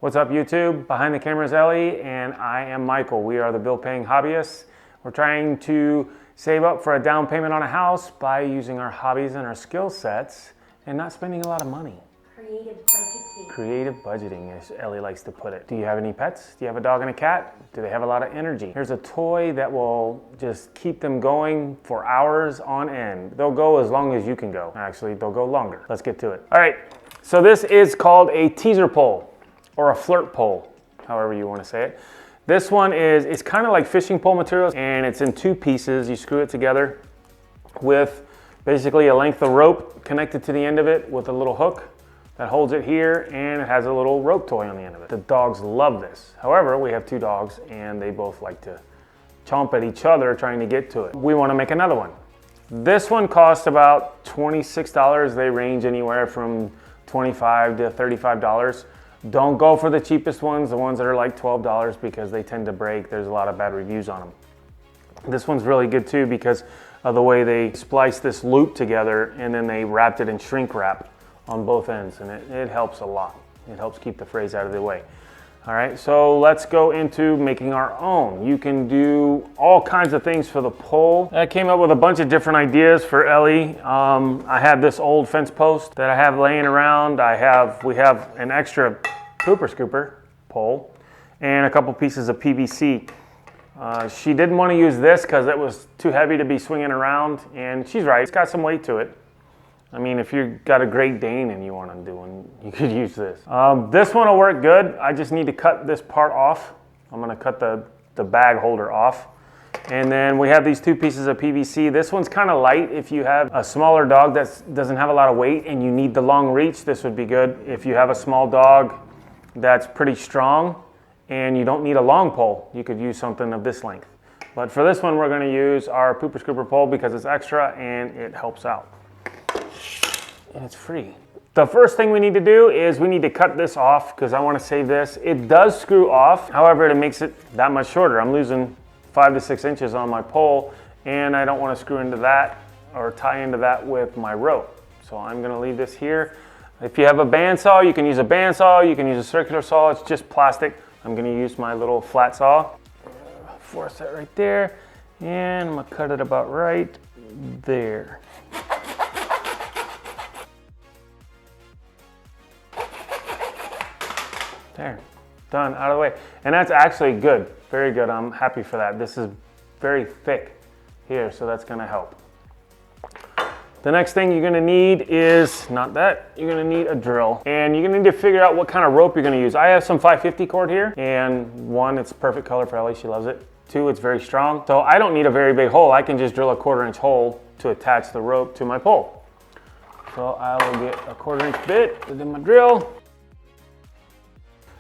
What's up, YouTube? Behind the camera is Ellie, and I am Michael. We are the Bill Paying Hobbyists. We're trying to save up for a down payment on a house by using our hobbies and our skill sets and not spending a lot of money. Creative budgeting. Creative budgeting, as Ellie likes to put it. Do you have any pets? Do you have a dog and a cat? Do they have a lot of energy? Here's a toy that will just keep them going for hours on end. They'll go as long as you can go. Actually, they'll go longer. Let's get to it. All right, so this is called a teaser pole, or a flirt pole, however you want to say it. This one it's kind of like fishing pole materials, and it's in two pieces. You screw it together with basically a length of rope connected to the end of it with a little hook that holds it here, and it has a little rope toy on the end of it. The dogs love this. However, we have two dogs and they both like to chomp at each other trying to get to it. We want to make another one. This one costs about $26. They range anywhere from $25 to $35. Don't go for the cheapest ones, the ones that are like $12, because they tend to break. There's a lot of bad reviews on them. This one's really good too because of the way they spliced this loop together and then they wrapped it in shrink wrap on both ends, and it helps a lot. It helps keep the frays out of the way. All right, so let's go into making our own. You can do all kinds of things for the pole. I came up with a bunch of different ideas for Ellie. I have this old fence post that I have laying around. We have an extra pooper scooper pole and a couple pieces of PVC. She didn't want to use this because it was too heavy to be swinging around, and she's right, it's got some weight to it. I mean, if you've got a Great Dane and you want to do one, you could use this. This one will work good. I just need to cut this part off. I'm going to cut the bag holder off. And then we have these two pieces of PVC. This one's kind of light. If you have a smaller dog that doesn't have a lot of weight and you need the long reach, this would be good. If you have a small dog that's pretty strong and you don't need a long pole, you could use something of this length. But for this one, we're going to use our pooper scooper pole because it's extra and it helps out. And it's free. The first thing we need to do is we need to cut this off because I want to save this. It does screw off, however, it makes it that much shorter. I'm losing 5 to 6 inches on my pole, and I don't want to screw into that or tie into that with my rope. So I'm going to leave this here. If you have a bandsaw, you can use a bandsaw, you can use a circular saw, it's just plastic. I'm going to use my little flat saw. Force that right there, and I'm going to cut it about right there. There, done, out of the way. And that's actually good, very good. I'm happy for that. This is very thick here, so that's gonna help. The next thing you're gonna need is, not that, you're gonna need a drill. And you're gonna need to figure out what kind of rope you're gonna use. I have some 550 cord here, and one, it's perfect color for Ellie, she loves it. Two, it's very strong. So I don't need a very big hole. I can just drill a 1/4 inch hole to attach the rope to my pole. So I will get a 1/4 inch bit within my drill.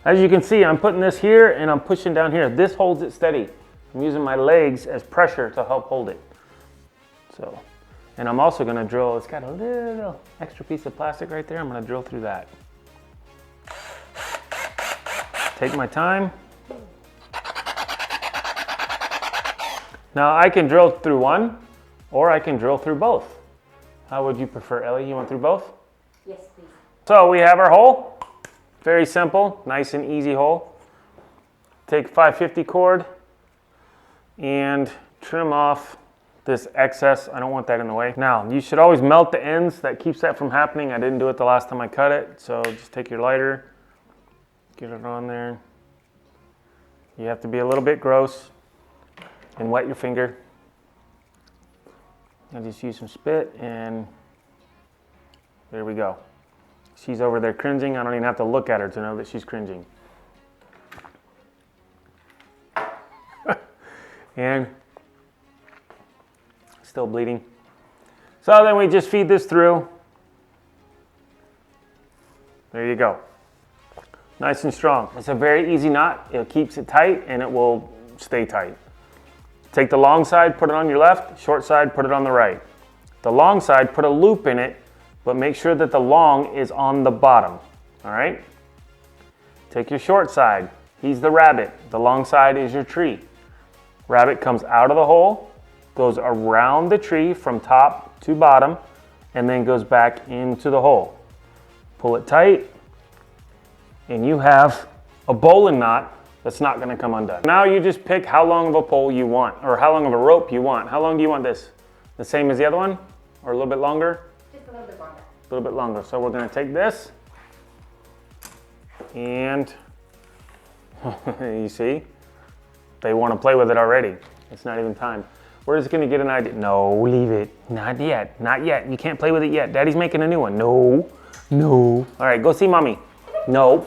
As you can see, I'm putting this here and I'm pushing down here. This holds it steady. I'm using my legs as pressure to help hold it. So, and I'm also gonna drill, it's got a little extra piece of plastic right there. I'm gonna drill through that. Take my time. Now I can drill through one, or I can drill through both. How would you prefer, Ellie? You want through both? Yes, please. So we have our hole. Very simple, nice and easy hole. Take 550 cord and trim off this excess. I don't want that in the way. Now, you should always melt the ends. That keeps that from happening. I didn't do it the last time I cut it, so just take your lighter, get it on there. You have to be a little bit gross and wet your finger. I just use some spit and there we go. She's over there cringing. I don't even have to look at her to know that she's cringing. And still bleeding. So then we just feed this through. There you go. Nice and strong. It's a very easy knot. It keeps it tight and it will stay tight. Take the long side, put it on your left. Short side, put it on the right. The long side, put a loop in it, but make sure that the long is on the bottom, all right? Take your short side, he's the rabbit. The long side is your tree. Rabbit comes out of the hole, goes around the tree from top to bottom, and then goes back into the hole. Pull it tight, and you have a bowling knot that's not gonna come undone. Now you just pick how long of a pole you want, or how long of a rope you want. How long do you want this? The same as the other one, or a little bit longer? Just a little bit longer. A little bit longer. So we're gonna take this, and you see, they wanna play with it already. It's not even time. We're just gonna get an idea. No, leave it. Not yet, not yet. You can't play with it yet. Daddy's making a new one. No, no. All right, go see mommy. No.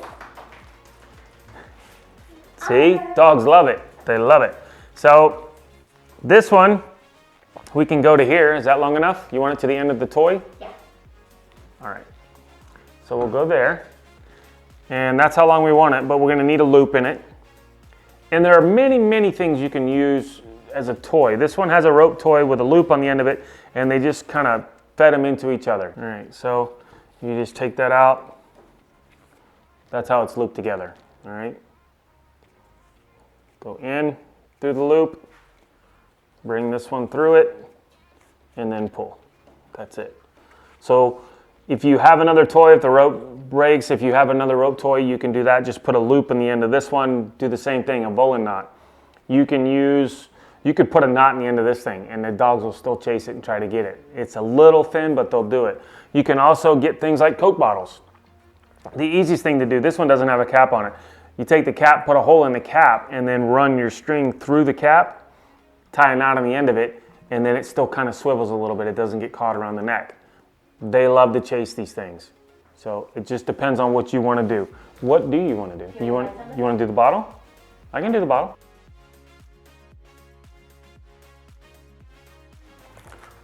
See, dogs love it. They love it. So this one, we can go to here. Is that long enough? You want it to the end of the toy? Yeah. All right. So we'll go there. And that's how long we want it, but we're gonna need a loop in it. And there are many, many things you can use as a toy. This one has a rope toy with a loop on the end of it, and they just kind of fed them into each other. All right, so you just take that out. That's how it's looped together, all right? Go in through the loop, bring this one through it, and then pull. That's it. So if you have another toy, if the rope breaks, if you have another rope toy, you can do that. Just put a loop in the end of this one, do the same thing, a bowling knot. You could put a knot in the end of this thing, and the dogs will still chase it and try to get it. It's a little thin, but they'll do it. You can also get things like Coke bottles. The easiest thing to do, this one doesn't have a cap on it. You take the cap, put a hole in the cap, and then run your string through the cap, tie a knot on the end of it, and then it still kind of swivels a little bit. It doesn't get caught around the neck. They love to chase these things. So it just depends on what you want to do. What do you want to do? You want to do the bottle? I can do the bottle.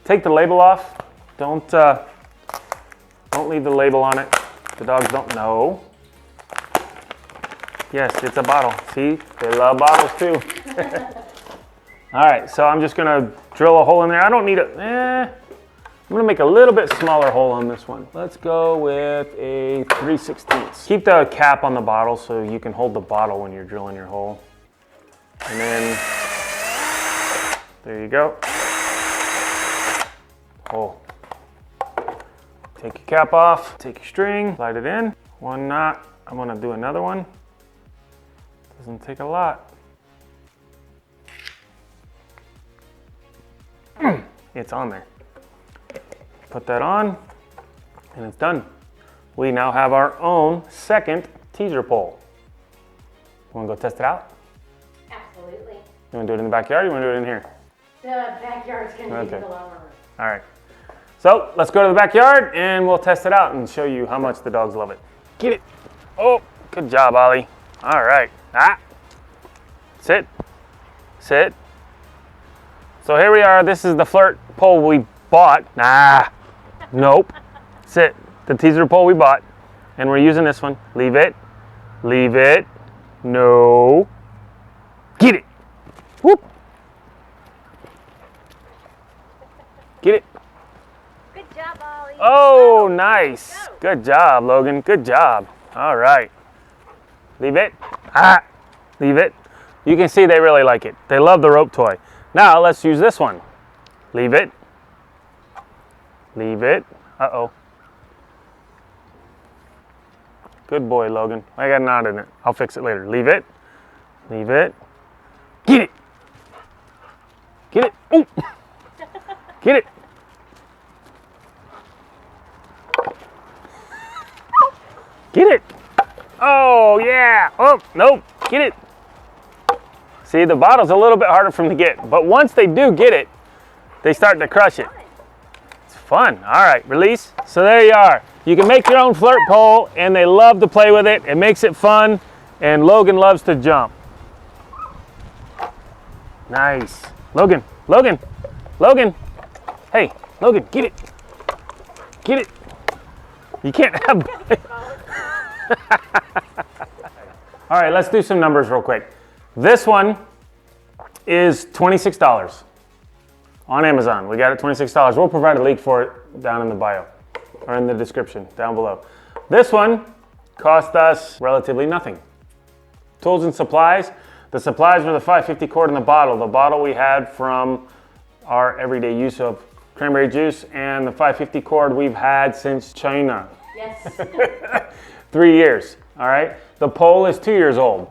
Take the label off. Don't leave the label on it. The dogs don't know. Yes, it's a bottle. See, they love bottles too. All right, so I'm just gonna drill a hole in there. I don't need I'm gonna make a little bit smaller hole on this one. Let's go with a 3/16. Keep the cap on the bottle so you can hold the bottle when you're drilling your hole. And then, there you go. Hole. Take your cap off, take your string, slide it in. One knot, I'm gonna do another one. Doesn't take a lot. It's on there. Put that on, and it's done. We now have our own second teaser pole. You wanna go test it out? Absolutely. You wanna do it in the backyard or you wanna do it in here? The backyard's gonna be the lower. All right. So let's go to the backyard and we'll test it out and show you how much the dogs love it. Get it. Oh, good job, Ollie. All right. Sit. Sit. So here we are. This is the flirt pole we bought. Nope. Sit. The teaser pole we bought. And we're using this one. Leave it. Leave it. No. Get it. Whoop. Get it. Good job, Ollie. Oh, nice. Good job, Logan. Good job. All right. Leave it. Leave it. You can see they really like it. They love the rope toy. Now let's use this one. Leave it. Leave it. Uh-oh. Good boy, Logan. I got a knot in it. I'll fix it later. Leave it. Leave it. Get it. Get it. Ooh. Get it. Get it. Oh, yeah. Oh, nope. Get it. See, the bottle's a little bit harder for them to get, but once they do get it, they start to crush it. It's fun. All right, release. So there you are. You can make your own flirt pole, and they love to play with it. It makes it fun, and Logan loves to jump. Nice. Logan, Logan, Logan. Hey, Logan, get it. Get it. You can't have... All right, let's do some numbers real quick. This one is $26 on Amazon. We got it $26. We'll provide a link for it down in the bio or in the description down below. This one cost us relatively nothing. Tools and supplies. The supplies were the 550 cord in the bottle. The bottle we had from our everyday use of cranberry juice, and the 550 cord we've had since China. Yes. 3 years. all right? The pole is 2 years old.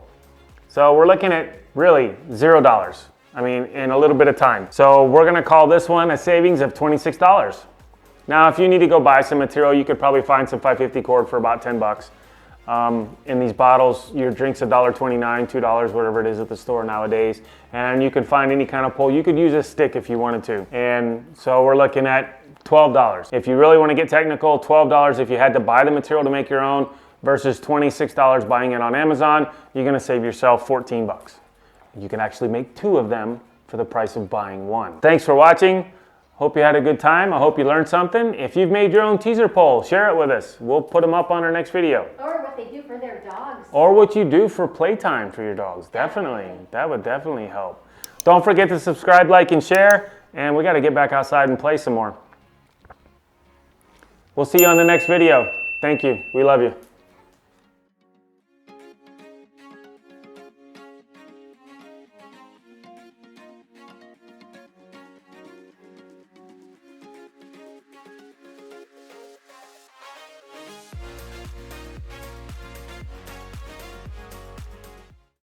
So we're looking at really $0. I mean, in a little bit of time. So we're gonna call this one a savings of $26. Now, if you need to go buy some material, you could probably find some 550 cord for about 10 bucks. In these bottles, your drink's $1.29, $2, whatever it is at the store nowadays. And you can find any kind of pole. You could use a stick if you wanted to. And so we're looking at $12. If you really want to get technical, $12 if you had to buy the material to make your own versus $26 buying it on Amazon, you're gonna save yourself 14 bucks. You can actually make 2 of them for the price of buying 1. Thanks for watching. Hope you had a good time. I hope you learned something. If you've made your own teaser pole, share it with us. We'll put them up on our next video. Or what they do for their dogs. Or what you do for playtime for your dogs. Definitely. That would definitely help. Don't forget to subscribe, like, and share. And we got to get back outside and play some more. We'll see you on the next video. Thank you. We love you.